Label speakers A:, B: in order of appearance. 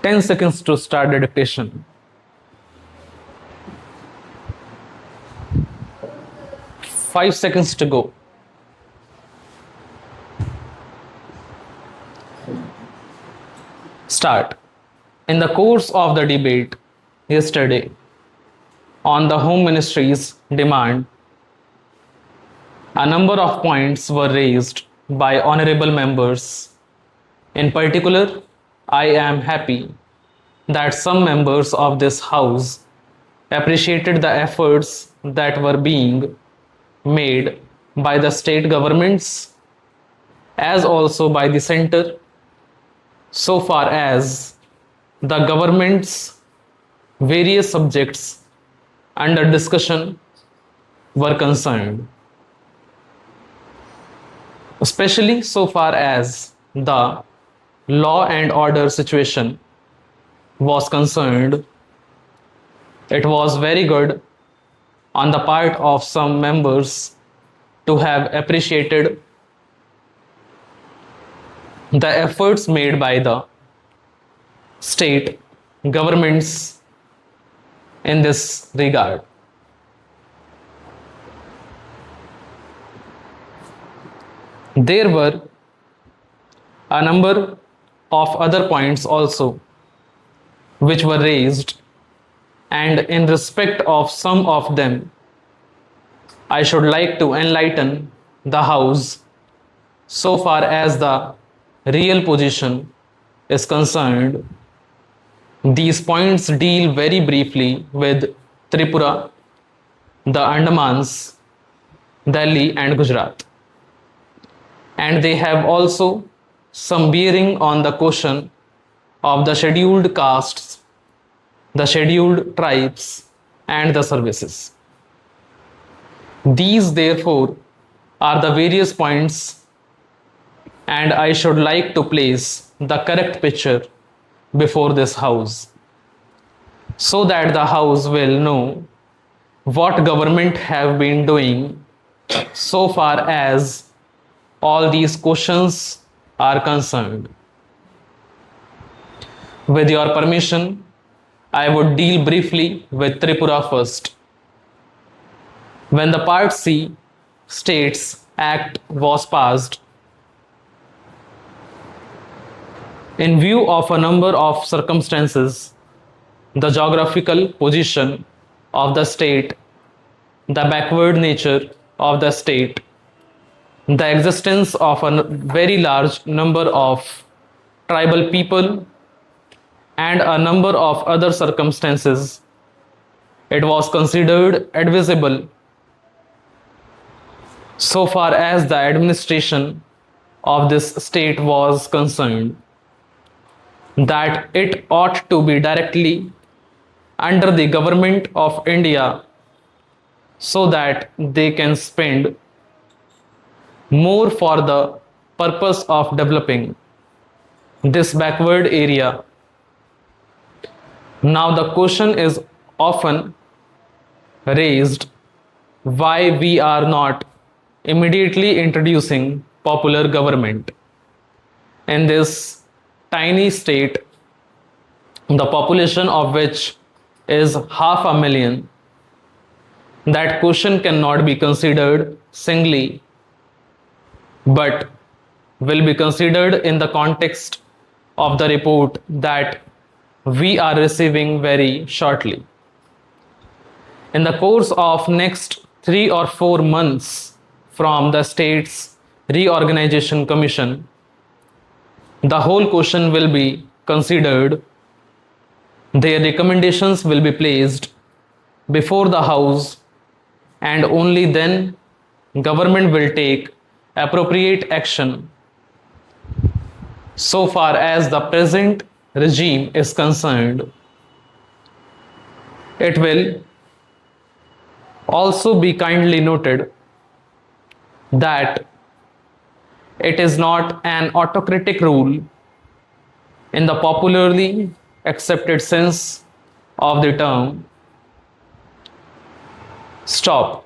A: 10 seconds to start the dictation. 5 seconds to go. Start. In the course of the debate yesterday on the Home Ministry's demand, a number of points were raised by honorable members. In particular, I am happy that some members of this House appreciated the efforts that were being made by the state governments as also by the center so far as the government's various subjects under discussion were concerned, especially so far as the law and order situation was concerned. It was very good on the part of some members to have appreciated the efforts made by the state governments in this regard. There were a number of other points also which were raised, and in respect of some of them, I should like to enlighten the House so far as the real position is concerned. These points deal very briefly with Tripura, the Andamans, Delhi and Gujarat. And they have also some bearing on the question of the scheduled castes, the scheduled tribes and the services. These therefore are the various points, and I should like to place the correct picture before this House so that the House will know what government have been doing so far as all these questions are concerned. With your permission, I would deal briefly with Tripura first. When the Part C States Act was passed, in view of a number of circumstances, the geographical position of the state, the backward nature of the state, the existence of a very large number of tribal people, and a number of other circumstances, it was considered advisable so far as the administration of this state was concerned that it ought to be directly under the government of India so that they can spend more for the purpose of developing this backward area. Now the question is often raised why we are not immediately introducing popular government in this tiny state, the population of which is 500,000. That question cannot be considered singly, but will be considered in the context of the report that we are receiving very shortly. In the course of next 3 or 4 months from the state's reorganization commission, the whole question will be considered. Their recommendations will be placed before the House, and only then government will take appropriate action. So far as the present regime is concerned, it will also be kindly noted that it is not an autocratic rule in the popularly accepted sense of the term. Stop.